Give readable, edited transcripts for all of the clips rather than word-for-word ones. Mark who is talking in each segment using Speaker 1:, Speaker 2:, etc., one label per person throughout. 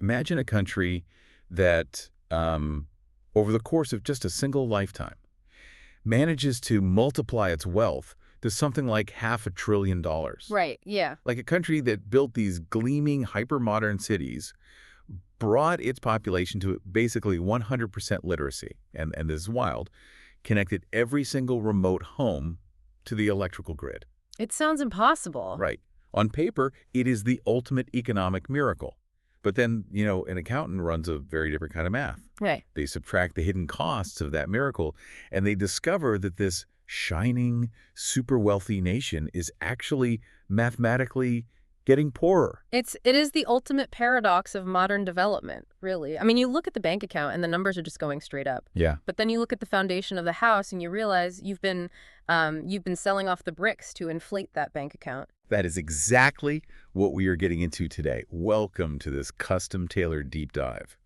Speaker 1: Imagine a country that, over the course of just a single lifetime, manages to multiply its wealth to something like $500 billion.
Speaker 2: Right, yeah.
Speaker 1: Like a country that built these gleaming, hyper-modern cities, brought its population to basically 100% literacy, and this is wild, connected every single remote home to the electrical grid.
Speaker 2: It sounds impossible.
Speaker 1: Right. On paper, it is the ultimate economic miracle. But then, an accountant runs a very different kind of math.
Speaker 2: Right.
Speaker 1: They subtract the hidden costs of that miracle, and they discover that this shining, super wealthy nation is actually mathematically getting poorer.
Speaker 2: It is the ultimate paradox of modern development, really. I mean, you look at the bank account and the numbers are just going straight up.
Speaker 1: Yeah.
Speaker 2: But then you look at the foundation of the house and you realize you've been selling off the bricks to inflate that bank account.
Speaker 1: That is exactly what we are getting into today. Welcome to this custom-tailored deep dive.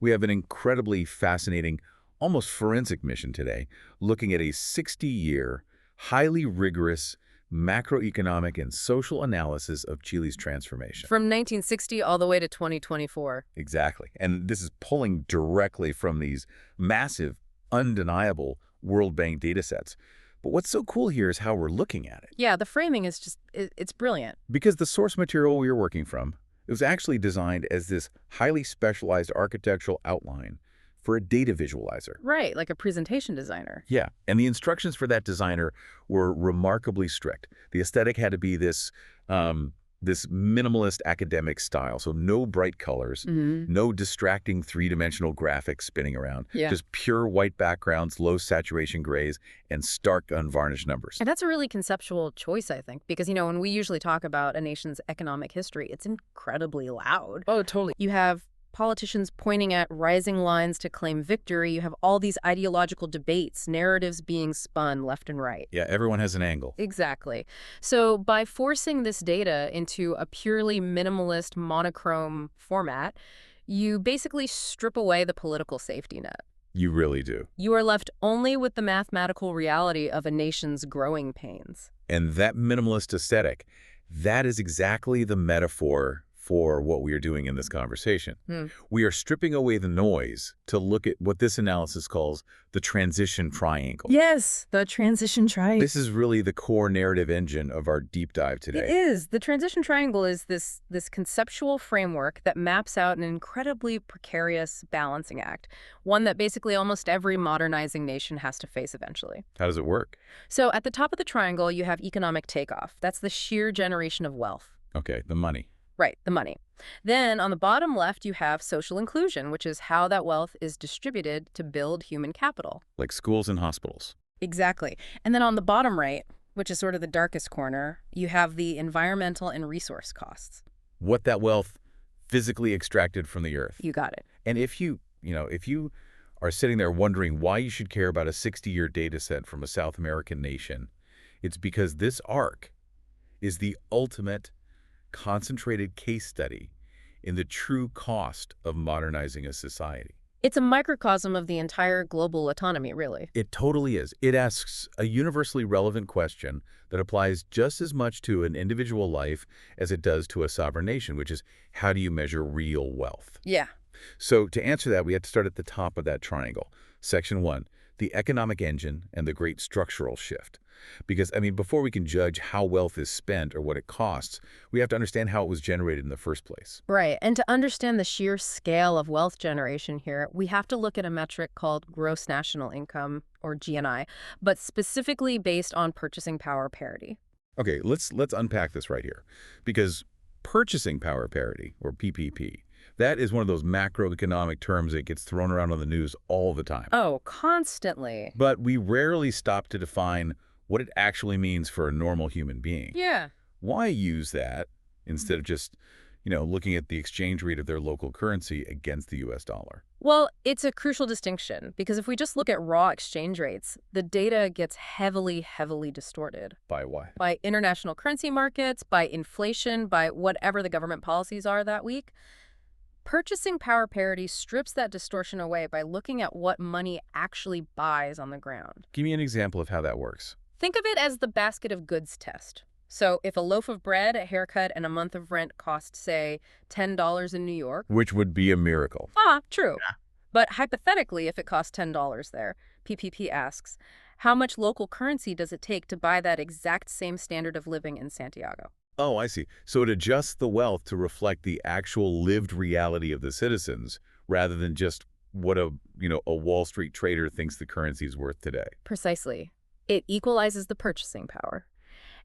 Speaker 1: We have an incredibly fascinating, almost forensic mission today, looking at a 60-year, highly rigorous macroeconomic and social analysis of Chile's transformation.
Speaker 2: From 1960 all the way to 2024.
Speaker 1: Exactly. And this is pulling directly from these massive, undeniable World Bank data sets. But what's so cool here is how we're looking at it.
Speaker 2: Yeah, the framing is just, it's brilliant.
Speaker 1: Because the source material we are working from, it was actually designed as this highly specialized architectural outline for a data visualizer.
Speaker 2: Right, like a presentation designer.
Speaker 1: Yeah, and the instructions for that designer were remarkably strict. The aesthetic had to be this minimalist academic style, so no bright colors, no distracting three-dimensional graphics spinning around, just pure white backgrounds, low saturation grays, and stark unvarnished numbers.
Speaker 2: And that's a really conceptual choice, I think, because, when we usually talk about a nation's economic history, it's incredibly loud.
Speaker 1: Oh, totally.
Speaker 2: You have politicians pointing at rising lines to claim victory. You have all these ideological debates, narratives being spun left and right.
Speaker 1: Yeah, everyone has an angle.
Speaker 2: Exactly. So by forcing this data into a purely minimalist monochrome format, you basically strip away the political safety net.
Speaker 1: You really do.
Speaker 2: You are left only with the mathematical reality of a nation's growing pains.
Speaker 1: And that minimalist aesthetic, that is exactly the metaphor for what we are doing in this conversation. We are stripping away the noise to look at what this analysis calls the transition triangle.
Speaker 2: Yes, the transition triangle.
Speaker 1: This is really the core narrative engine of our deep dive today.
Speaker 2: It is. The transition triangle is this conceptual framework that maps out an incredibly precarious balancing act, one that basically almost every modernizing nation has to face eventually.
Speaker 1: How does it work?
Speaker 2: So at the top of the triangle, you have economic takeoff. That's the sheer generation of wealth.
Speaker 1: Okay, the money.
Speaker 2: Right, the money. Then on the bottom left, you have social inclusion, which is how that wealth is distributed to build human capital.
Speaker 1: Like schools and hospitals.
Speaker 2: Exactly. And then on the bottom right, which is sort of the darkest corner, you have the environmental and resource costs.
Speaker 1: What that wealth physically extracted from the earth.
Speaker 2: You got it.
Speaker 1: And if you are sitting there wondering why you should care about a 60-year data set from a South American nation, it's because this arc is the ultimate concentrated case study in the true cost of modernizing a society.
Speaker 2: It's a microcosm of the entire global autonomy, really.
Speaker 1: It totally is. It asks a universally relevant question that applies just as much to an individual life as it does to a sovereign nation, which is, how do you measure real wealth?
Speaker 2: Yeah.
Speaker 1: So to answer that, we have to start at the top of that triangle. Section 1, the economic engine and the great structural shift. Because, before we can judge how wealth is spent or what it costs, we have to understand how it was generated in the first place.
Speaker 2: Right. And to understand the sheer scale of wealth generation here, we have to look at a metric called gross national income, or GNI, but specifically based on purchasing power parity.
Speaker 1: Okay, let's unpack this right here. Because purchasing power parity, or PPP, that is one of those macroeconomic terms that gets thrown around on the news all the time.
Speaker 2: Oh, constantly.
Speaker 1: But we rarely stop to define what it actually means for a normal human being.
Speaker 2: Yeah.
Speaker 1: Why use that instead of just, looking at the exchange rate of their local currency against the U.S. dollar?
Speaker 2: Well, it's a crucial distinction, because if we just look at raw exchange rates, the data gets heavily, heavily distorted.
Speaker 1: By why?
Speaker 2: By international currency markets, by inflation, by whatever the government policies are that week. Purchasing power parity strips that distortion away by looking at what money actually buys on the ground.
Speaker 1: Give me an example of how that works.
Speaker 2: Think of it as the basket of goods test. So if a loaf of bread, a haircut, and a month of rent cost, say, $10 in New York.
Speaker 1: Which would be a miracle.
Speaker 2: True. But hypothetically, if it costs $10 there, PPP asks, how much local currency does it take to buy that exact same standard of living in Santiago?
Speaker 1: Oh, I see. So it adjusts the wealth to reflect the actual lived reality of the citizens rather than just what a Wall Street trader thinks the currency is worth today.
Speaker 2: Precisely. It equalizes the purchasing power.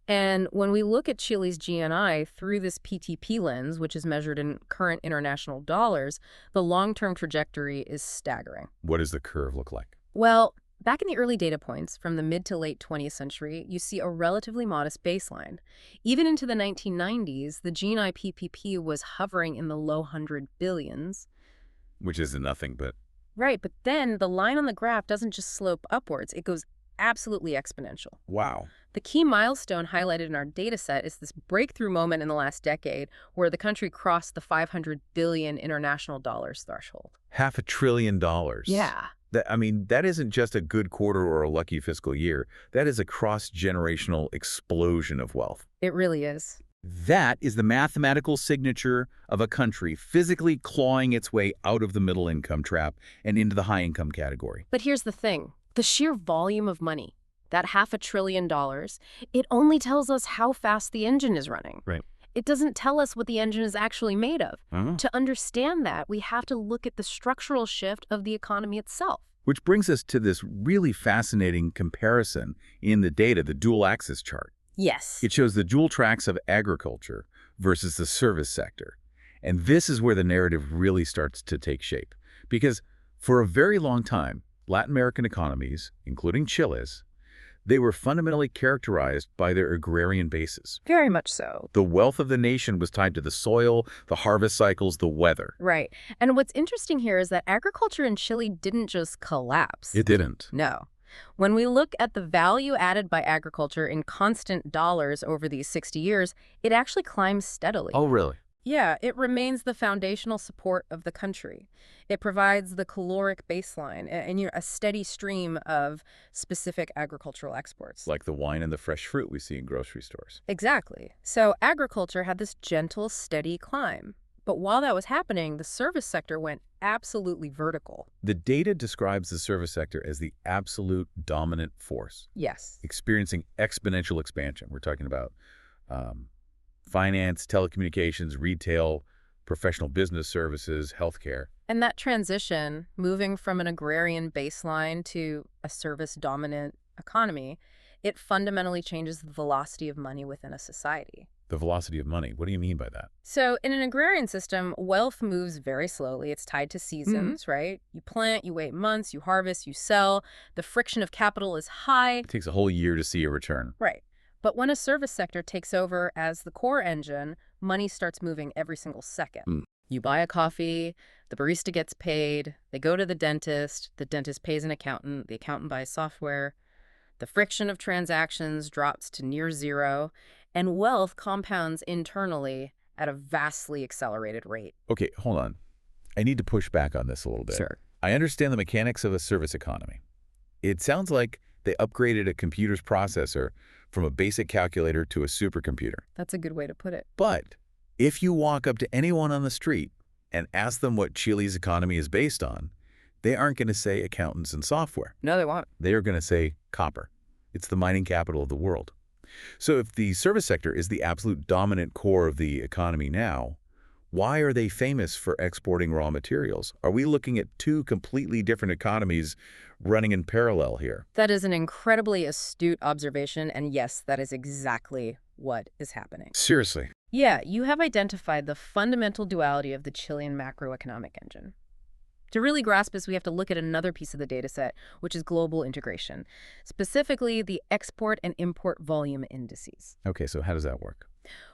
Speaker 2: And when we look at Chile's GNI through this PTP lens, which is measured in current international dollars, the long-term trajectory is staggering.
Speaker 1: What does the curve look like?
Speaker 2: Well, back in the early data points from the mid to late 20th century, you see a relatively modest baseline. Even into the 1990s, the GNI PPP was hovering in the low hundred billions.
Speaker 1: Which isn't nothing, but...
Speaker 2: Right, but then the line on the graph doesn't just slope upwards, it goes absolutely exponential.
Speaker 1: Wow.
Speaker 2: The key milestone highlighted in our data set is this breakthrough moment in the last decade where the country crossed the 500 billion international dollars threshold.
Speaker 1: $500 billion.
Speaker 2: Yeah.
Speaker 1: That isn't just a good quarter or a lucky fiscal year. That is a cross-generational explosion of wealth.
Speaker 2: It really is.
Speaker 1: That is the mathematical signature of a country physically clawing its way out of the middle income trap and into the high income category.
Speaker 2: But here's the thing. The sheer volume of money, that $500 billion, it only tells us how fast the engine is running.
Speaker 1: Right.
Speaker 2: It doesn't tell us what the engine is actually made of.
Speaker 1: Uh-huh.
Speaker 2: To understand that, we have to look at the structural shift of the economy itself.
Speaker 1: Which brings us to this really fascinating comparison in the data, the dual axis chart.
Speaker 2: Yes.
Speaker 1: It shows the dual tracks of agriculture versus the service sector. And this is where the narrative really starts to take shape. Because for a very long time, Latin American economies, including Chile's, they were fundamentally characterized by their agrarian basis.
Speaker 2: Very much so.
Speaker 1: The wealth of the nation was tied to the soil, the harvest cycles, the weather.
Speaker 2: Right. And what's interesting here is that agriculture in Chile didn't just collapse.
Speaker 1: It didn't.
Speaker 2: No. When we look at the value added by agriculture in constant dollars over these 60 years, it actually climbs steadily.
Speaker 1: Oh, really?
Speaker 2: Yeah, it remains the foundational support of the country. It provides the caloric baseline and a steady stream of specific agricultural exports.
Speaker 1: Like the wine and the fresh fruit we see in grocery stores.
Speaker 2: Exactly. So agriculture had this gentle, steady climb. But while that was happening, the service sector went absolutely vertical.
Speaker 1: The data describes the service sector as the absolute dominant force,
Speaker 2: Yes.
Speaker 1: experiencing exponential expansion. We're talking about finance, telecommunications, retail, professional business services, healthcare.
Speaker 2: And that transition, moving from an agrarian baseline to a service-dominant economy, it fundamentally changes the velocity of money within a society.
Speaker 1: The velocity of money. What do you mean by that?
Speaker 2: So in an agrarian system, wealth moves very slowly. It's tied to seasons, right? You plant, you wait months, you harvest, you sell. The friction of capital is high.
Speaker 1: It takes a whole year to see a return.
Speaker 2: Right. But when a service sector takes over as the core engine, money starts moving every single second. You buy a coffee, the barista gets paid, they go to the dentist pays an accountant, the accountant buys software. The friction of transactions drops to near zero, and wealth compounds internally at a vastly accelerated rate.
Speaker 1: Okay, hold on. I need to push back on this a little bit.
Speaker 2: Sure.
Speaker 1: I understand the mechanics of a service economy. It sounds like they upgraded a computer's processor from a basic calculator to a supercomputer.
Speaker 2: That's a good way to put it.
Speaker 1: But if you walk up to anyone on the street and ask them what Chile's economy is based on, they aren't going to say accountants and software.
Speaker 2: No, they won't.
Speaker 1: They are going to say copper. It's the mining capital of the world. So if the service sector is the absolute dominant core of the economy now, why are they famous for exporting raw materials? Are we looking at two completely different economies running in parallel here?
Speaker 2: That is an incredibly astute observation, and yes, that is exactly what is happening.
Speaker 1: Seriously.
Speaker 2: Yeah, you have identified the fundamental duality of the Chilean macroeconomic engine. To really grasp this, we have to look at another piece of the data set, which is global integration, specifically the export and import volume indices.
Speaker 1: Okay, so how does that work?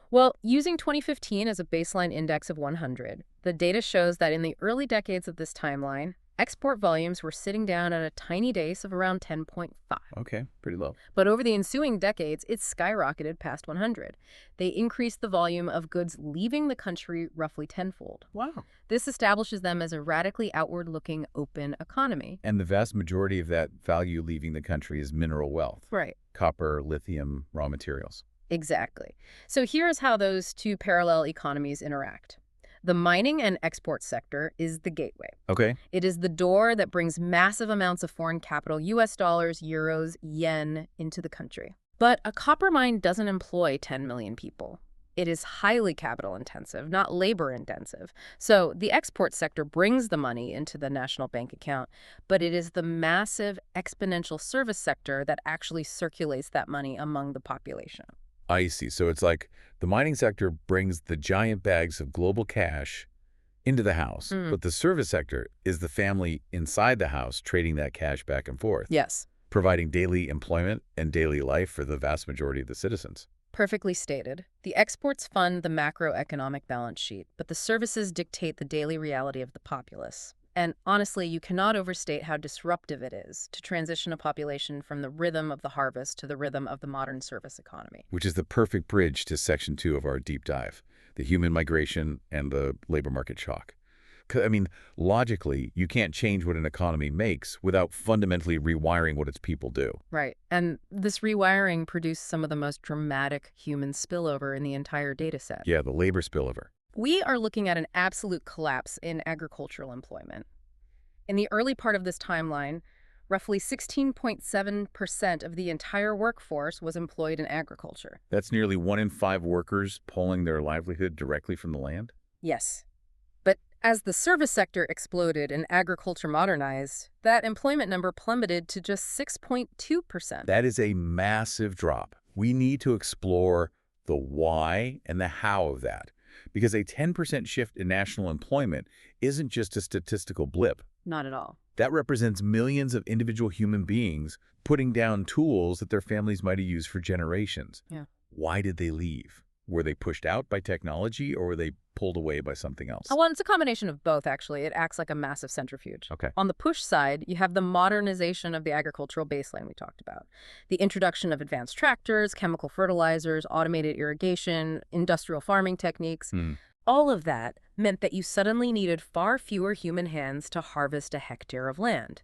Speaker 2: Well, using 2015 as a baseline index of 100, the data shows that in the early decades of this timeline, export volumes were sitting down at a tiny base of around 10.5.
Speaker 1: Okay, pretty low.
Speaker 2: But over the ensuing decades, it skyrocketed past 100. They increased the volume of goods leaving the country roughly tenfold.
Speaker 1: Wow.
Speaker 2: This establishes them as a radically outward-looking open economy.
Speaker 1: And the vast majority of that value leaving the country is mineral wealth.
Speaker 2: Right.
Speaker 1: Copper, lithium, raw materials.
Speaker 2: Exactly. So here's how those two parallel economies interact. The mining and export sector is the gateway.
Speaker 1: Okay.
Speaker 2: It is the door that brings massive amounts of foreign capital, US dollars, euros, yen, into the country. But a copper mine doesn't employ 10 million people. It is highly capital intensive, not labor intensive. So the export sector brings the money into the national bank account, but it is the massive exponential service sector that actually circulates that money among the population.
Speaker 1: I see. So it's like the mining sector brings the giant bags of global cash into the house,
Speaker 2: Mm.
Speaker 1: but the service sector is the family inside the house trading that cash back and forth,
Speaker 2: Yes.
Speaker 1: providing daily employment and daily life for the vast majority of the citizens.
Speaker 2: Perfectly stated. The exports fund the macroeconomic balance sheet, but the services dictate the daily reality of the populace. And honestly, you cannot overstate how disruptive it is to transition a population from the rhythm of the harvest to the rhythm of the modern service economy.
Speaker 1: Which is the perfect bridge to Section 2 of our deep dive, the human migration and the labor market shock. I mean, logically, you can't change what an economy makes without fundamentally rewiring what its people do.
Speaker 2: Right. And this rewiring produced some of the most dramatic human spillover in the entire data set.
Speaker 1: Yeah, the labor spillover.
Speaker 2: We are looking at an absolute collapse in agricultural employment. In the early part of this timeline, roughly 16.7% of the entire workforce was employed in agriculture.
Speaker 1: That's nearly 1 in 5 workers pulling their livelihood directly from the land?
Speaker 2: Yes. But as the service sector exploded and agriculture modernized, that employment number plummeted to just 6.2%.
Speaker 1: That is a massive drop. We need to explore the why and the how of that, because a 10% shift in national employment isn't just a statistical blip.
Speaker 2: Not at all.
Speaker 1: That represents millions of individual human beings putting down tools that their families might have used for generations.
Speaker 2: Yeah.
Speaker 1: Why did they leave? Were they pushed out by technology or were they pulled away by something else?
Speaker 2: Well, it's a combination of both, actually. It acts like a massive centrifuge.
Speaker 1: Okay.
Speaker 2: On the push side, you have the modernization of the agricultural baseline we talked about. The introduction of advanced tractors, chemical fertilizers, automated irrigation, industrial farming techniques. All of that meant that you suddenly needed far fewer human hands to harvest a hectare of land.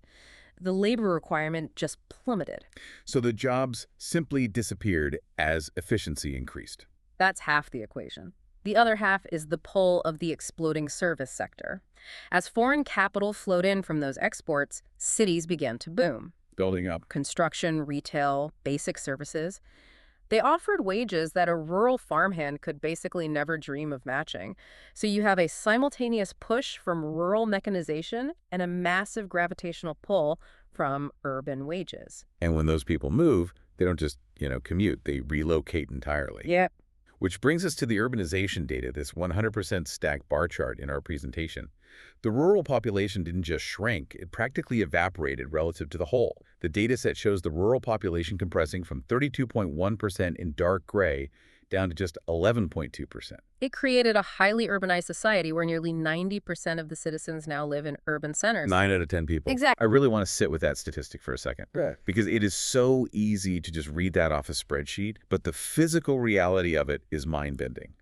Speaker 2: The labor requirement just plummeted.
Speaker 1: So the jobs simply disappeared as efficiency increased.
Speaker 2: That's half the equation. The other half is the pull of the exploding service sector. As foreign capital flowed in from those exports, cities began to boom.
Speaker 1: Building up.
Speaker 2: Construction, retail, basic services. They offered wages that a rural farmhand could basically never dream of matching. So you have a simultaneous push from rural mechanization and a massive gravitational pull from urban wages.
Speaker 1: And when those people move, they don't just, commute. They relocate entirely.
Speaker 2: Yep.
Speaker 1: Which brings us to the urbanization data, this 100% stacked bar chart in our presentation. The rural population didn't just shrink, it practically evaporated relative to the whole. The data set shows the rural population compressing from 32.1% in dark gray down to just 11.2%.
Speaker 2: It created a highly urbanized society where nearly 90% of the citizens now live in urban centers.
Speaker 1: 9 out of 10 people.
Speaker 2: Exactly.
Speaker 1: I really want to sit with that statistic for a second.
Speaker 3: Right.
Speaker 1: Because it is so easy to just read that off a spreadsheet, but the physical reality of it is mind-bending.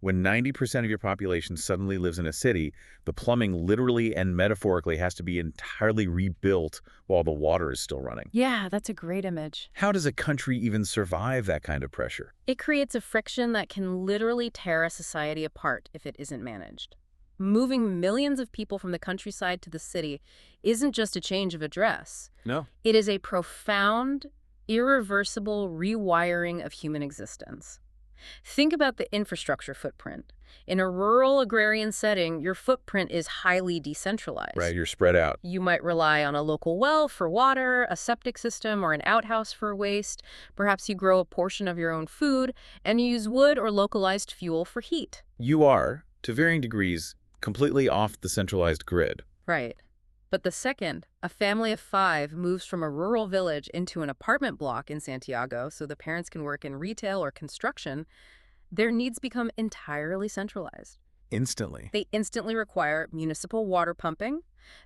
Speaker 1: When 90% of your population suddenly lives in a city, the plumbing literally and metaphorically has to be entirely rebuilt while the water is still running.
Speaker 2: Yeah, that's a great image.
Speaker 1: How does a country even survive that kind of pressure?
Speaker 2: It creates a friction that can literally tear a society apart if it isn't managed. Moving millions of people from the countryside to the city isn't just a change of address.
Speaker 1: No.
Speaker 2: It is a profound, irreversible rewiring of human existence. Think about the infrastructure footprint. In a rural agrarian setting, your footprint is highly decentralized.
Speaker 1: Right, you're spread out.
Speaker 2: You might rely on a local well for water, a septic system, or an outhouse for waste. Perhaps you grow a portion of your own food and use wood or localized fuel for heat.
Speaker 1: You are, to varying degrees, completely off the centralized grid.
Speaker 2: Right. But the second, a family of 5 moves from a rural village into an apartment block in Santiago so the parents can work in retail or construction, their needs become entirely centralized.
Speaker 1: Instantly.
Speaker 2: They instantly require municipal water pumping.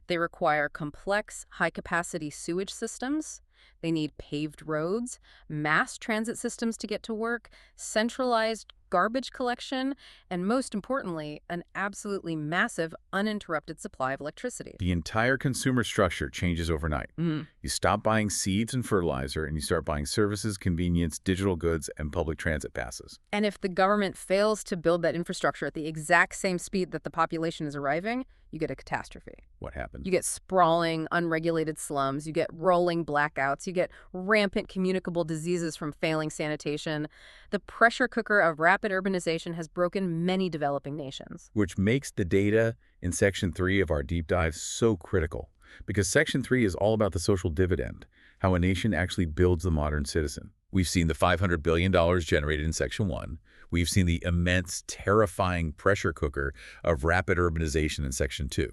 Speaker 2: They require complex, high-capacity sewage systems. They need paved roads, mass transit systems to get to work, centralized garbage collection, and most importantly, an absolutely massive, uninterrupted supply of electricity.
Speaker 1: The entire consumer structure changes overnight. You stop buying seeds and fertilizer, and you start buying services, convenience, digital goods, and public transit passes.
Speaker 2: And if the government fails to build that infrastructure at the exact same speed that the population is arriving, you get a catastrophe.
Speaker 1: What happens?
Speaker 2: You get sprawling, unregulated slums, you get rolling blackouts, you get rampant communicable diseases from failing sanitation. The pressure cooker of rapid urbanization has broken many developing nations.
Speaker 1: Which makes the data in Section 3 of our deep dive so critical. Because Section 3 is all about the social dividend, how a nation actually builds the modern citizen. We've seen the $500 billion generated in Section 1. We've seen the immense, terrifying pressure cooker of rapid urbanization in Section 2.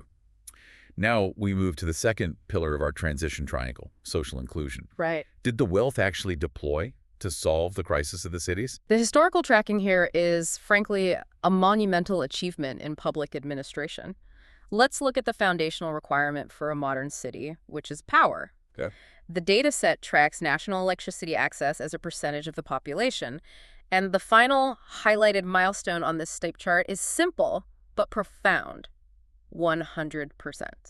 Speaker 1: Now we move to the second pillar of our transition triangle, social inclusion.
Speaker 2: Right.
Speaker 1: Did the wealth actually deploy to solve the crisis of the cities?
Speaker 2: The historical tracking here is, frankly, a monumental achievement in public administration. Let's look at the foundational requirement for a modern city, which is power.
Speaker 1: Okay.
Speaker 2: The data set tracks national electricity access as a percentage of the population, and the final highlighted milestone on this steep chart is simple but profound: 100%.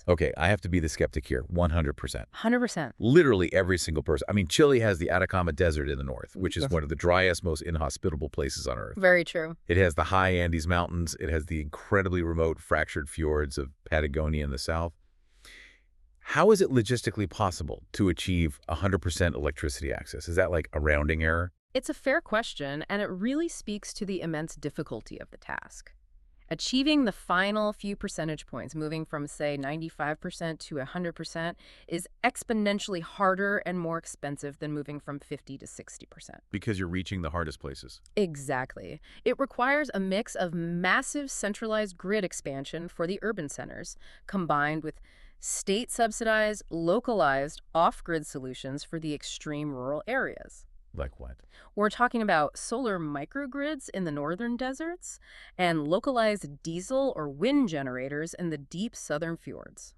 Speaker 1: Okay, I have to be the skeptic here. 100%.
Speaker 2: 100%.
Speaker 1: Literally every single person. I mean, Chile has the Atacama Desert in the north, which is one of the driest, most inhospitable places on Earth.
Speaker 2: Very true.
Speaker 1: It has the high Andes Mountains. It has the incredibly remote, fractured fjords of Patagonia in the south. How is it logistically possible to achieve 100% electricity access? Is that like a rounding error?
Speaker 2: It's a fair question, and it really speaks to the immense difficulty of the task. Achieving the final few percentage points, moving from, say, 95% to 100%, is exponentially harder and more expensive than moving from 50 to 60%.
Speaker 1: Because you're reaching the hardest places.
Speaker 2: Exactly. It requires a mix of massive centralized grid expansion for the urban centers, combined with state-subsidized, localized, off-grid solutions for the extreme rural areas.
Speaker 1: Like what?
Speaker 2: We're talking about solar microgrids in the northern deserts and localized diesel or wind generators in the deep southern fjords.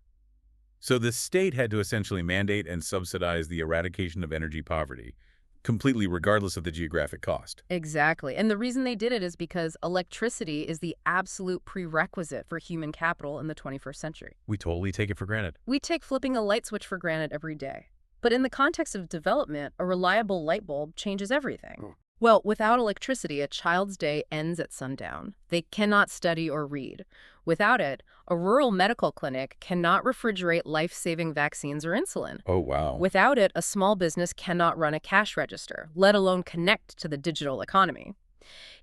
Speaker 1: So the state had to essentially mandate and subsidize the eradication of energy poverty, completely regardless of the geographic cost.
Speaker 2: Exactly. And the reason they did it is because electricity is the absolute prerequisite for human capital in the 21st century.
Speaker 1: We totally take it for granted.
Speaker 2: We take flipping a light switch for granted every day. But in the context of development, a reliable light bulb changes everything. Well, without electricity, a child's day ends at sundown. They cannot study or read. Without it, a rural medical clinic cannot refrigerate life-saving vaccines or insulin.
Speaker 1: Oh, wow.
Speaker 2: Without it, a small business cannot run a cash register, let alone connect to the digital economy.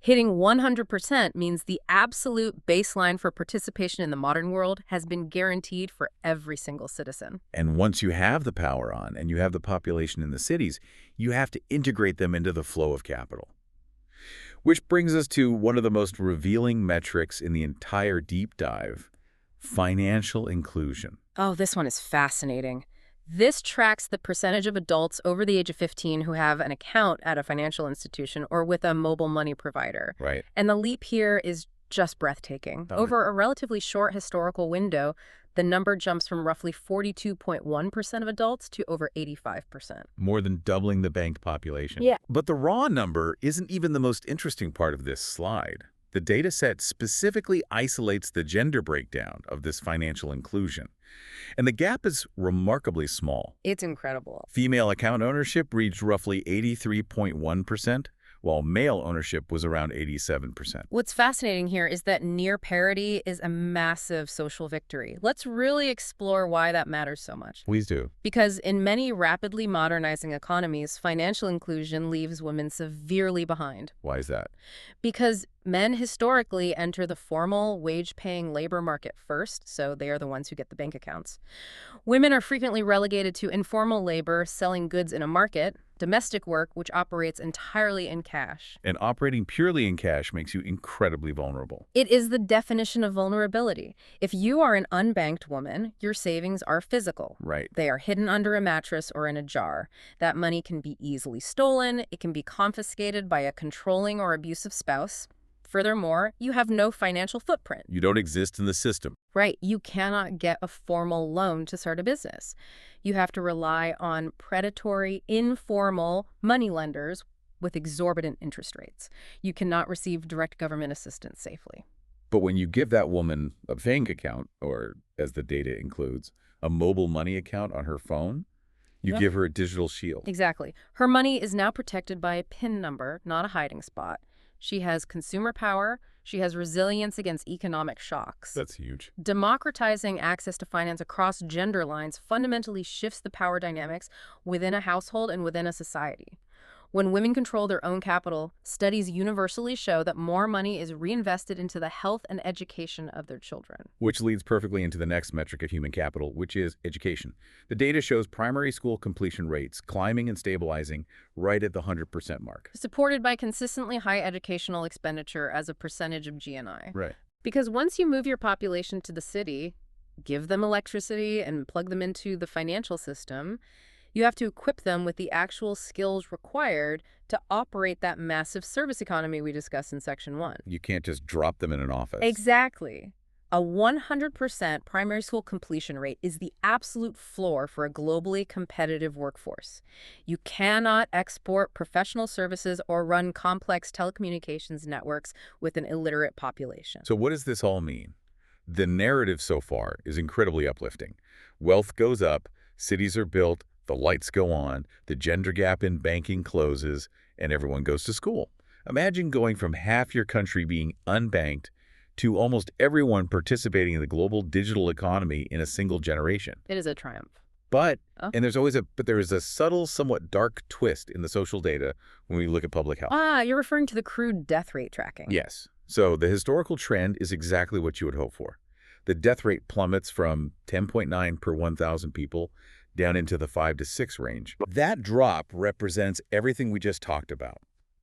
Speaker 2: Hitting 100% means the absolute baseline for participation in the modern world has been guaranteed for every single citizen.
Speaker 1: And once you have the power on and you have the population in the cities, you have to integrate them into the flow of capital. Which brings us to one of the most revealing metrics in the entire deep dive: financial inclusion.
Speaker 2: Oh, this one is fascinating. This tracks the percentage of adults over the age of 15 who have an account at a financial institution or with a mobile money provider.
Speaker 1: Right.
Speaker 2: And the leap here is just breathtaking. Over a relatively short historical window, the number jumps from roughly 42.1% of adults to over 85%.
Speaker 1: More than doubling the banked population.
Speaker 2: Yeah.
Speaker 1: But the raw number isn't even the most interesting part of this slide. The data set specifically isolates the gender breakdown of this financial inclusion. And the gap is remarkably small.
Speaker 2: It's incredible.
Speaker 1: Female account ownership reached roughly 83.1%, while male ownership was around 87%.
Speaker 2: What's fascinating here is that near parity is a massive social victory. Let's really explore why that matters so much.
Speaker 1: Please do.
Speaker 2: Because in many rapidly modernizing economies, financial inclusion leaves women severely behind.
Speaker 1: Why is that?
Speaker 2: Because men historically enter the formal, wage-paying labor market first, so they are the ones who get the bank accounts. Women are frequently relegated to informal labor, selling goods in a market, domestic work, which operates entirely in cash.
Speaker 1: And operating purely in cash makes you incredibly vulnerable.
Speaker 2: It is the definition of vulnerability. If you are an unbanked woman, your savings are physical.
Speaker 1: Right.
Speaker 2: They are hidden under a mattress or in a jar. That money can be easily stolen. It can be confiscated by a controlling or abusive spouse. Furthermore, you have no financial footprint.
Speaker 1: You don't exist in the system.
Speaker 2: Right. You cannot get a formal loan to start a business. You have to rely on predatory, informal money lenders, with exorbitant interest rates. You cannot receive direct government assistance safely.
Speaker 1: But when you give that woman a bank account, or as the data includes, a mobile money account on her phone, you
Speaker 2: Yep.
Speaker 1: give her a digital shield.
Speaker 2: Exactly. Her money is now protected by a PIN number, not a hiding spot. She has consumer power. She has resilience against economic shocks.
Speaker 1: That's huge.
Speaker 2: Democratizing access to finance across gender lines fundamentally shifts the power dynamics within a household and within a society. When women control their own capital, studies universally show that more money is reinvested into the health and education of their children.
Speaker 1: Which leads perfectly into the next metric of human capital, which is education. The data shows primary school completion rates climbing and stabilizing right at the 100% mark.
Speaker 2: Supported by consistently high educational expenditure as a percentage of GNI.
Speaker 1: Right.
Speaker 2: Because once you move your population to the city, give them electricity, and plug them into the financial system, you have to equip them with the actual skills required to operate that massive service economy we discussed in Section 1.
Speaker 1: You can't just drop them in an office.
Speaker 2: Exactly. A 100% primary school completion rate is the absolute floor for a globally competitive workforce. You cannot export professional services or run complex telecommunications networks with an illiterate population.
Speaker 1: So what does this all mean? The narrative so far is incredibly uplifting. Wealth goes up, cities are built, the lights go on, the gender gap in banking closes, and everyone goes to school. Imagine going from half your country being unbanked to almost everyone participating in the global digital economy in a single generation.
Speaker 2: It is a triumph.
Speaker 1: But,
Speaker 2: Oh.
Speaker 1: and there is a subtle, somewhat dark twist in the social data when we look at public health.
Speaker 2: You're referring to the crude death rate tracking.
Speaker 1: Yes. So the historical trend is exactly what you would hope for. The death rate plummets from 10.9 per 1,000 people down into the 5 to 6 range. That drop represents everything we just talked about.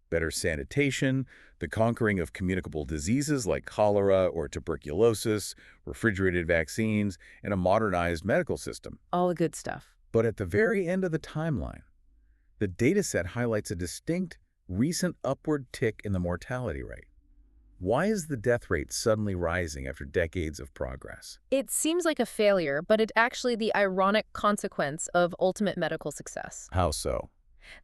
Speaker 1: Better sanitation, the conquering of communicable diseases like cholera or tuberculosis, refrigerated vaccines, and a modernized medical system.
Speaker 2: All the good stuff.
Speaker 1: But at the very end of the timeline, the dataset highlights a distinct, recent upward tick in the mortality rate. Why is the death rate suddenly rising after decades of progress?
Speaker 2: It seems like a failure, but it's actually the ironic consequence of ultimate medical success.
Speaker 1: How so?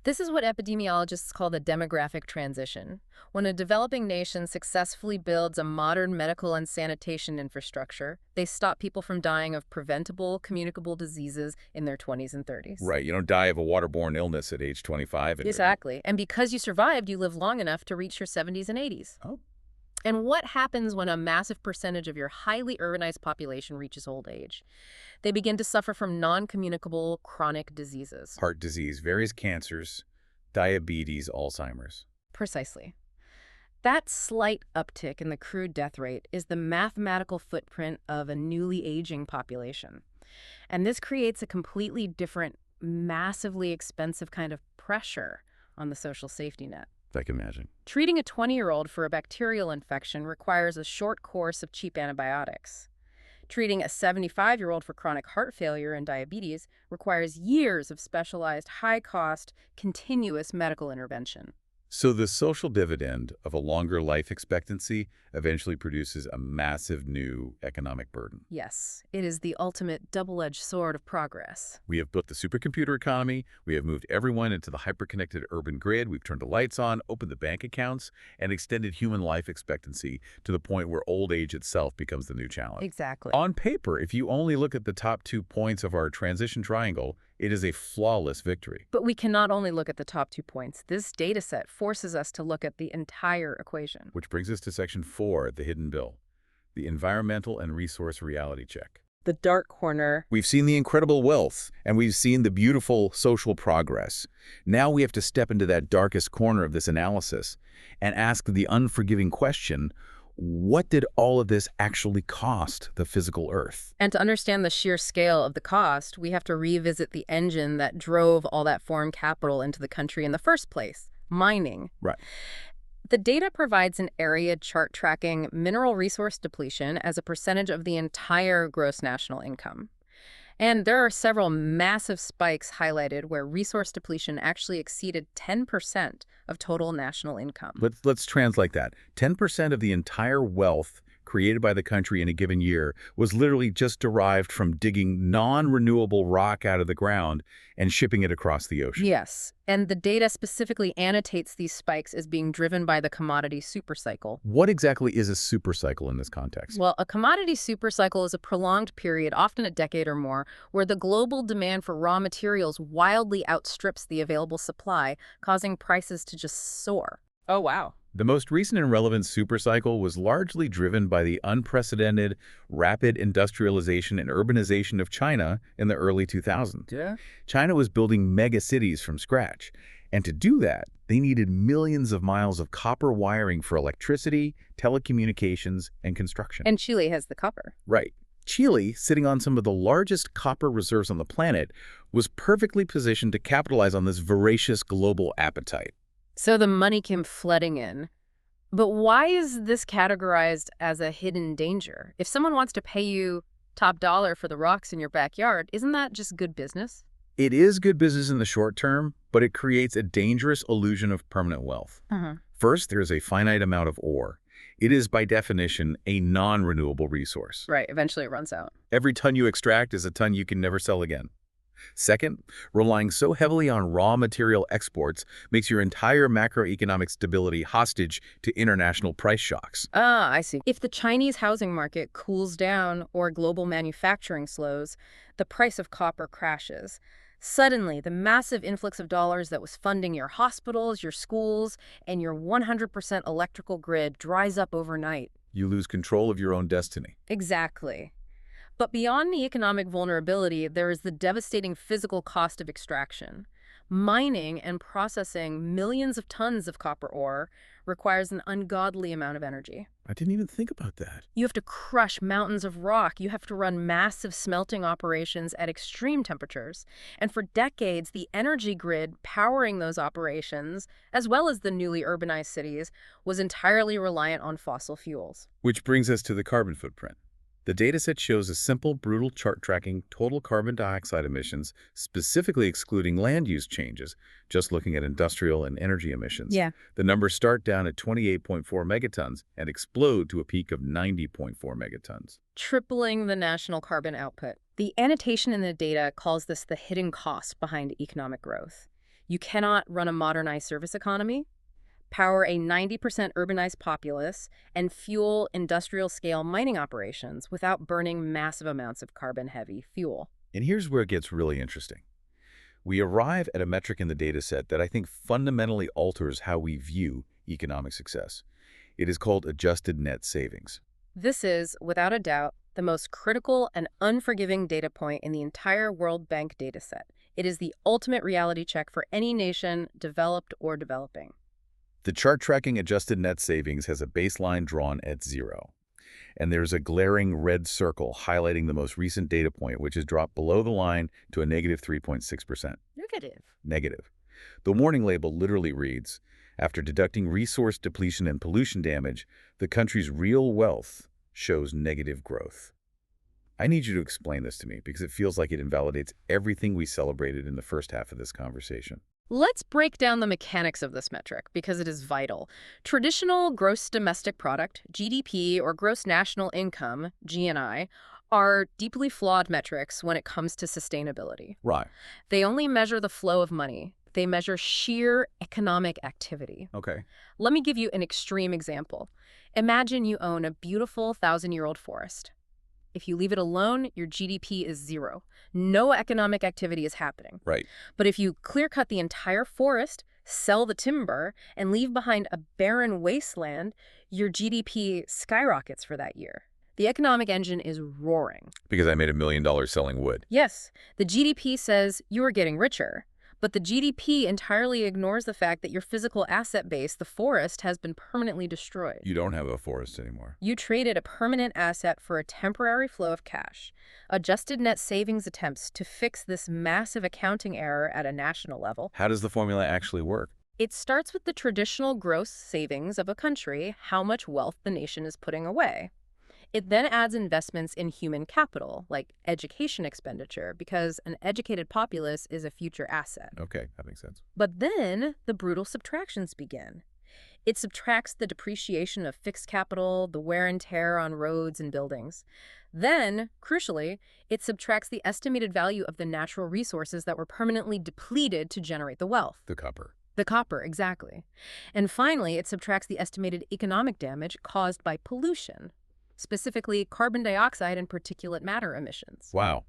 Speaker 2: This is what epidemiologists call the demographic transition. When a developing nation successfully builds a modern medical and sanitation infrastructure, they stop people from dying of preventable, communicable diseases in their 20s and 30s.
Speaker 1: Right, you don't die of a waterborne illness at age 25.
Speaker 2: Exactly. And because you survived, you live long enough to reach your 70s and 80s.
Speaker 1: Oh.
Speaker 2: And what happens when a massive percentage of your highly urbanized population reaches old age? They begin to suffer from non-communicable chronic diseases.
Speaker 1: Heart disease, various cancers, diabetes, Alzheimer's.
Speaker 2: Precisely. That slight uptick in the crude death rate is the mathematical footprint of a newly aging population. And this creates a completely different, massively expensive kind of pressure on the social safety net.
Speaker 1: I can imagine.
Speaker 2: Treating a 20-year-old for a bacterial infection requires a short course of cheap antibiotics. Treating a 75-year-old for chronic heart failure and diabetes requires years of specialized, high-cost, continuous medical intervention.
Speaker 1: So the social dividend of a longer life expectancy eventually produces a massive new economic burden.
Speaker 2: Yes, it is the ultimate double-edged sword of progress.
Speaker 1: We have built the supercomputer economy, we have moved everyone into the hyper-connected urban grid, we've turned the lights on, opened the bank accounts, and extended human life expectancy to the point where old age itself becomes the new challenge.
Speaker 2: Exactly.
Speaker 1: On paper, if you only look at the top 2 points of our transition triangle, it is a flawless victory.
Speaker 2: But we cannot only look at the top 2 points. This data set forces us to look at the entire equation.
Speaker 1: Which brings us to Section 4, the hidden bill, the environmental and resource reality check.
Speaker 2: The dark corner.
Speaker 1: We've seen the incredible wealth, and we've seen the beautiful social progress. Now we have to step into that darkest corner of this analysis and ask the unforgiving question, what did all of this actually cost the physical Earth?
Speaker 2: And to understand the sheer scale of the cost, we have to revisit the engine that drove all that foreign capital into the country in the first place, mining.
Speaker 1: Right.
Speaker 2: The data provides an area chart tracking mineral resource depletion as a percentage of the entire gross national income. And there are several massive spikes highlighted where resource depletion actually exceeded 10% of total national income.
Speaker 1: Let's translate that. 10% of the entire wealth created by the country in a given year was literally just derived from digging non-renewable rock out of the ground and shipping it across the ocean.
Speaker 2: Yes, and the data specifically annotates these spikes as being driven by the commodity supercycle.
Speaker 1: What exactly is a supercycle in this context?
Speaker 2: Well, a commodity supercycle is a prolonged period, often a decade or more, where the global demand for raw materials wildly outstrips the available supply, causing prices to just soar. Oh, wow.
Speaker 1: The most recent and relevant supercycle was largely driven by the unprecedented rapid industrialization and urbanization of China in the early 2000s.
Speaker 2: Yeah.
Speaker 1: China was building mega cities from scratch, and to do that, they needed millions of miles of copper wiring for electricity, telecommunications, and construction.
Speaker 2: And Chile has the copper.
Speaker 1: Right. Chile, sitting on some of the largest copper reserves on the planet, was perfectly positioned to capitalize on this voracious global appetite.
Speaker 2: So the money came flooding in. But why is this categorized as a hidden danger? If someone wants to pay you top dollar for the rocks in your backyard, isn't that just good business?
Speaker 1: It is good business in the short term, but it creates a dangerous illusion of permanent wealth. First, there is a finite amount of ore. It is, by definition, a non-renewable resource.
Speaker 2: Right, eventually it runs out.
Speaker 1: Every ton you extract is a ton you can never sell again. Second, relying so heavily on raw material exports makes your entire macroeconomic stability hostage to international price shocks.
Speaker 2: Ah, I see. If the Chinese housing market cools down or global manufacturing slows, the price of copper crashes. Suddenly, the massive influx of dollars that was funding your hospitals, your schools, and your 100% electrical grid dries up overnight.
Speaker 1: You lose control of your own destiny.
Speaker 2: Exactly. But beyond the economic vulnerability, there is the devastating physical cost of extraction. Mining and processing millions of tons of copper ore requires an ungodly amount of energy.
Speaker 1: I didn't even think about that.
Speaker 2: You have to crush mountains of rock. You have to run massive smelting operations at extreme temperatures. And for decades, the energy grid powering those operations, as well as the newly urbanized cities, was entirely reliant on fossil fuels.
Speaker 1: Which brings us to the carbon footprint. The dataset shows a simple, brutal chart tracking total carbon dioxide emissions, specifically excluding land use changes, just looking at industrial and energy emissions.
Speaker 2: Yeah.
Speaker 1: The numbers start down at 28.4 megatons and explode to a peak of 90.4 megatons.
Speaker 2: Tripling the national carbon output. The annotation in the data calls this the hidden cost behind economic growth. You cannot run a modernized service economy, power a 90% urbanized populace, and fuel industrial-scale mining operations without burning massive amounts of carbon-heavy fuel.
Speaker 1: And here's where it gets really interesting. We arrive at a metric in the dataset that I think fundamentally alters how we view economic success. It is called adjusted net savings.
Speaker 2: This is, without a doubt, the most critical and unforgiving data point in the entire World Bank dataset. It is the ultimate reality check for any nation, developed or developing.
Speaker 1: The chart tracking adjusted net savings has a baseline drawn at 0. And there's a glaring red circle highlighting the most recent data point, which has dropped below the line to a negative 3.6%. Negative. The warning label literally reads, after deducting resource depletion and pollution damage, the country's real wealth shows negative growth. I need you to explain this to me because it feels like it invalidates everything we celebrated in the first half of this conversation.
Speaker 2: Let's break down the mechanics of this metric because it is vital. Traditional gross domestic product, GDP, or gross national income, GNI, are deeply flawed metrics when it comes to sustainability.
Speaker 1: Right.
Speaker 2: They only measure the flow of money. They measure sheer economic activity.
Speaker 1: Okay.
Speaker 2: Let me give you an extreme example. Imagine you own a beautiful 1,000-year-old forest. If you leave it alone, your GDP is 0. No economic activity is happening.
Speaker 1: Right.
Speaker 2: But if you clear-cut the entire forest, sell the timber, and leave behind a barren wasteland, your GDP skyrockets for that year. The economic engine is roaring.
Speaker 1: Because I made $1 million selling wood.
Speaker 2: Yes, the GDP says you are getting richer. But the GDP entirely ignores the fact that your physical asset base, the forest, has been permanently destroyed.
Speaker 1: You don't have a forest anymore.
Speaker 2: You traded a permanent asset for a temporary flow of cash. Adjusted net savings attempts to fix this massive accounting error at a national level.
Speaker 1: How does the formula actually work?
Speaker 2: It starts with the traditional gross savings of a country, how much wealth the nation is putting away. It then adds investments in human capital, like education expenditure, because an educated populace is a future asset.
Speaker 1: Okay, that makes sense.
Speaker 2: But then the brutal subtractions begin. It subtracts the depreciation of fixed capital, the wear and tear on roads and buildings. Then, crucially, it subtracts the estimated value of the natural resources that were permanently depleted to generate the wealth.
Speaker 1: The copper.
Speaker 2: The copper, exactly. And finally, it subtracts the estimated economic damage caused by pollution, specifically carbon dioxide and particulate matter emissions.
Speaker 1: Wow.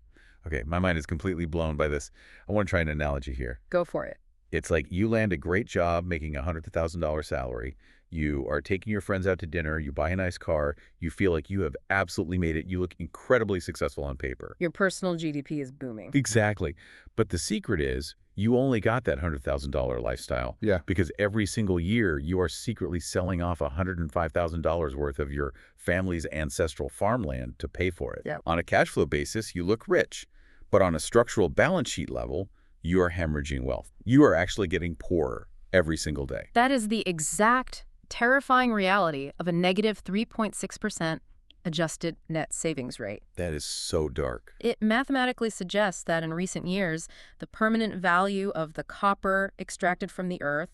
Speaker 1: Okay, my mind is completely blown by this. I want to try an analogy here.
Speaker 2: Go for it.
Speaker 1: It's like you land a great job making a $100,000 salary. You are taking your friends out to dinner. You buy a nice car. You feel like you have absolutely made it. You look incredibly successful on paper.
Speaker 2: Your personal GDP is booming.
Speaker 1: Exactly. But the secret is you only got that $100,000 lifestyle.
Speaker 3: Yeah.
Speaker 1: Because every single year you are secretly selling off $105,000 worth of your family's ancestral farmland to pay for it.
Speaker 2: Yep.
Speaker 1: On a cash flow basis, you look rich. But on a structural balance sheet level, you are hemorrhaging wealth. You are actually getting poorer every single day.
Speaker 2: That is the exact terrifying reality of a negative 3.6% adjusted net savings rate.
Speaker 1: That is so dark.
Speaker 2: It mathematically suggests that in recent years, the permanent value of the copper extracted from the earth,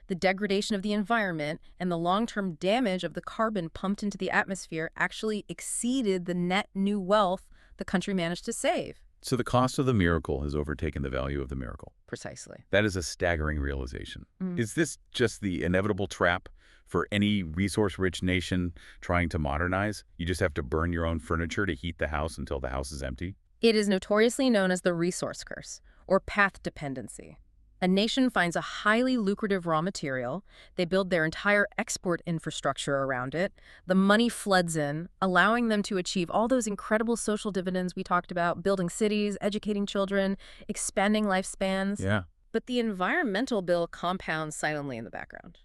Speaker 2: the degradation of the environment, and the long-term damage of the carbon pumped into the atmosphere actually exceeded the net new wealth the country managed to save.
Speaker 1: So the cost of the miracle has overtaken the value of the miracle.
Speaker 2: Precisely.
Speaker 1: That is a staggering realization. Is this just the inevitable trap for any resource-rich nation trying to modernize? You just have to burn your own furniture to heat the house until the house is empty?
Speaker 2: It is notoriously known as the resource curse, or path dependency. A nation finds a highly lucrative raw material, they build their entire export infrastructure around it, the money floods in, allowing them to achieve all those incredible social dividends we talked about, building cities, educating children, expanding lifespans.
Speaker 1: Yeah.
Speaker 2: But the environmental bill compounds silently in the background.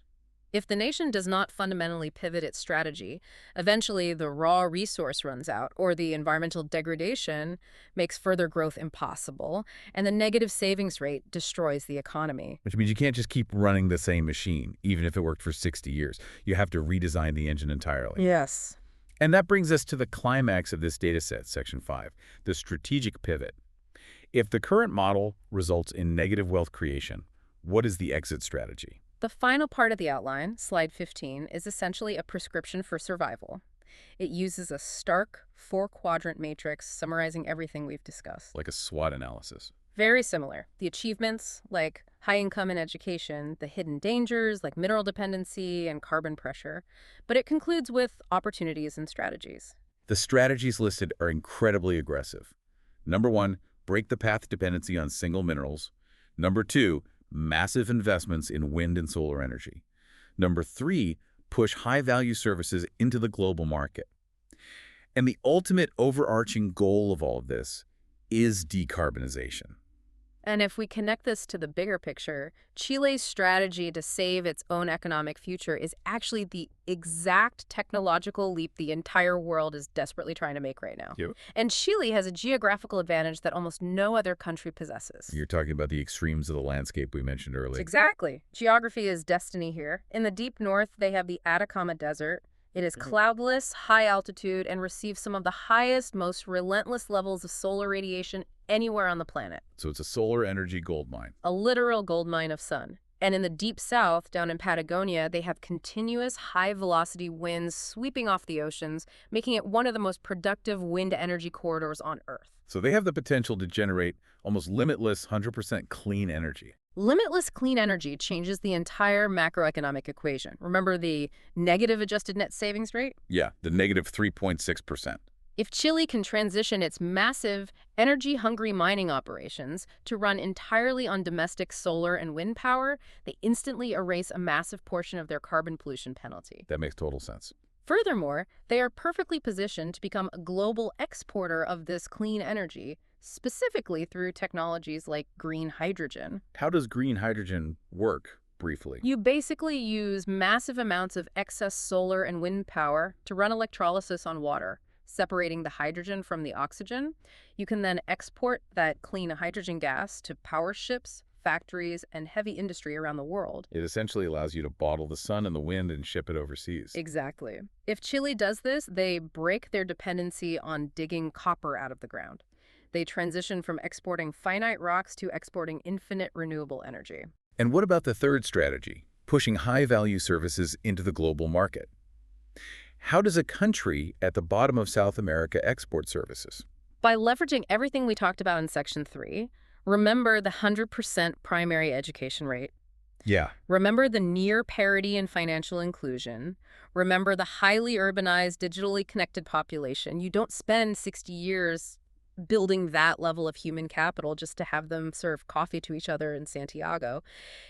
Speaker 2: If the nation does not fundamentally pivot its strategy, eventually the raw resource runs out, or the environmental degradation makes further growth impossible, and the negative savings rate destroys the economy.
Speaker 1: Which means you can't just keep running the same machine, even if it worked for 60 years. You have to redesign the engine entirely.
Speaker 2: Yes.
Speaker 1: And that brings us to the climax of this data set, Section 5, the strategic pivot. If the current model results in negative wealth creation, what is the exit strategy?
Speaker 2: The final part of the outline, slide 15, is essentially a prescription for survival. It uses a stark four-quadrant matrix summarizing everything we've discussed.
Speaker 1: Like a SWOT analysis.
Speaker 2: Very similar. The achievements, like high income and education, the hidden dangers, like mineral dependency and carbon pressure, but it concludes with opportunities and strategies.
Speaker 1: The strategies listed are incredibly aggressive. Number 1, break the path dependency on single minerals. Number 2, massive investments in wind and solar energy. Number 3, push high-value services into the global market. And the ultimate overarching goal of all of this is decarbonization.
Speaker 2: And if we connect this to the bigger picture, Chile's strategy to save its own economic future is actually the exact technological leap the entire world is desperately trying to make right now.
Speaker 1: Yep.
Speaker 2: And Chile has a geographical advantage that almost no other country possesses.
Speaker 1: You're talking about the extremes of the landscape we mentioned earlier.
Speaker 2: Exactly. Geography is destiny here. In the deep north, they have the Atacama Desert. It is cloudless, high altitude, and receives some of the highest, most relentless levels of solar radiation anywhere on the planet.
Speaker 1: So it's a solar energy gold mine.
Speaker 2: A literal gold mine of sun. And in the deep south, down in Patagonia, they have continuous high-velocity winds sweeping off the oceans, making it one of the most productive wind energy corridors on Earth.
Speaker 1: So they have the potential to generate almost limitless 100% clean energy.
Speaker 2: Limitless clean energy changes the entire macroeconomic equation. Remember the negative adjusted net savings rate?
Speaker 1: Yeah, the negative 3.6%.
Speaker 2: If Chile can transition its massive, energy-hungry mining operations to run entirely on domestic solar and wind power, they instantly erase a massive portion of their carbon pollution penalty.
Speaker 1: That makes total sense.
Speaker 2: Furthermore, they are perfectly positioned to become a global exporter of this clean energy, specifically through technologies like green hydrogen.
Speaker 1: How does green hydrogen work, briefly?
Speaker 2: You basically use massive amounts of excess solar and wind power to run electrolysis on water, separating the hydrogen from the oxygen. You can then export that clean hydrogen gas to power ships, factories, and heavy industry around the world.
Speaker 1: It essentially allows you to bottle the sun and the wind and ship it overseas.
Speaker 2: Exactly. If Chile does this, they break their dependency on digging copper out of the ground. They transition from exporting finite rocks to exporting infinite renewable energy.
Speaker 1: And what about the third strategy, pushing high-value services into the global market. How does a country at the bottom of South America export services?
Speaker 2: By leveraging everything we talked about in Section 3, remember the 100% primary education rate.
Speaker 1: Yeah.
Speaker 2: Remember the near parity in financial inclusion. Remember the highly urbanized, digitally connected population. You don't spend 60 years building that level of human capital just to have them serve coffee to each other in Santiago.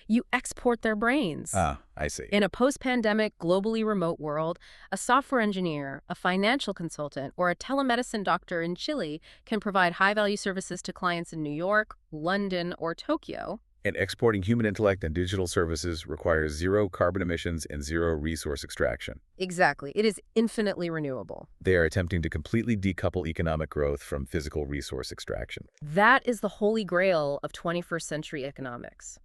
Speaker 2: You export their brains.
Speaker 1: Ah, I see.
Speaker 2: In a post-pandemic, globally remote world, a software engineer, a financial consultant, or a telemedicine doctor in Chile can provide high-value services to clients in New York, London, or Tokyo.
Speaker 1: And exporting human intellect and digital services requires zero carbon emissions and zero resource extraction.
Speaker 2: Exactly. It is infinitely renewable.
Speaker 1: They are attempting to completely decouple economic growth from physical resource extraction.
Speaker 2: That is the holy grail of 21st century economics.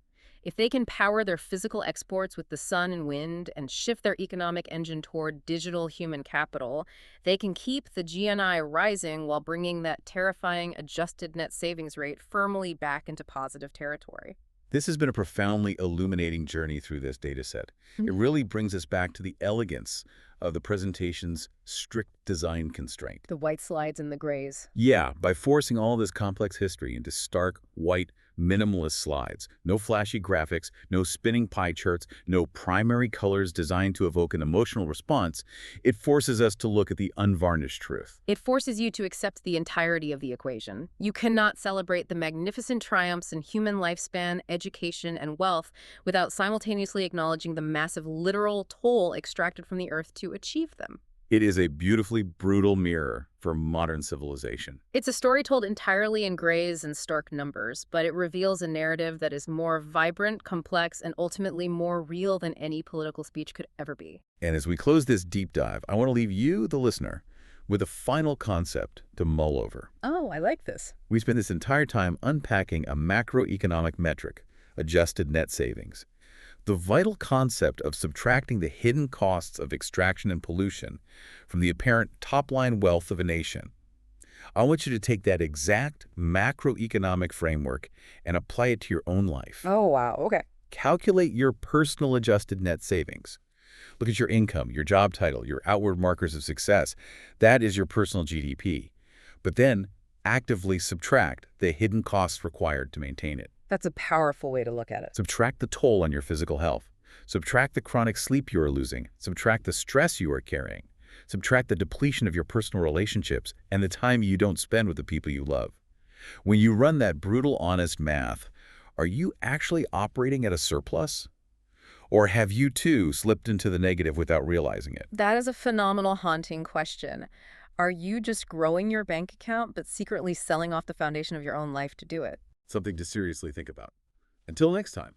Speaker 2: If they can power their physical exports with the sun and wind and shift their economic engine toward digital human capital, they can keep the GNI rising while bringing that terrifying adjusted net savings rate firmly back into positive territory.
Speaker 1: This has been a profoundly illuminating journey through this data set. It really brings us back to the elegance of the presentation's strict design constraint.
Speaker 2: The white slides and the grays.
Speaker 1: Yeah, by forcing all this complex history into stark, white, minimalist slides. No flashy graphics, no spinning pie charts, no primary colors designed to evoke an emotional response, it forces us to look at the unvarnished truth.
Speaker 2: It forces you to accept the entirety of the equation. You cannot celebrate the magnificent triumphs in human lifespan, education, and wealth without simultaneously acknowledging the massive literal toll extracted from the earth to achieve them.
Speaker 1: It is a beautifully brutal mirror for modern civilization.
Speaker 2: It's a story told entirely in grays and stark numbers, but it reveals a narrative that is more vibrant, complex, and ultimately more real than any political speech could ever be.
Speaker 1: And as we close this deep dive, I want to leave you, the listener, with a final concept to mull over.
Speaker 2: Oh, I like this.
Speaker 1: We spent this entire time unpacking a macroeconomic metric, adjusted net savings. The vital concept of subtracting the hidden costs of extraction and pollution from the apparent top-line wealth of a nation. I want you to take that exact macroeconomic framework and apply it to your own life.
Speaker 2: Oh, wow. Okay.
Speaker 1: Calculate your personal adjusted net savings. Look at your income, your job title, your outward markers of success. That is your personal GDP. But then actively subtract the hidden costs required to maintain it.
Speaker 2: That's a powerful way to look at it.
Speaker 1: Subtract the toll on your physical health. Subtract the chronic sleep you are losing. Subtract the stress you are carrying. Subtract the depletion of your personal relationships and the time you don't spend with the people you love. When you run that brutal, honest math, are you actually operating at a surplus? Or have you, too, slipped into the negative without realizing it?
Speaker 2: That is a phenomenal, haunting question. Are you just growing your bank account but secretly selling off the foundation of your own life to do it?
Speaker 1: Something to seriously think about. Until next time.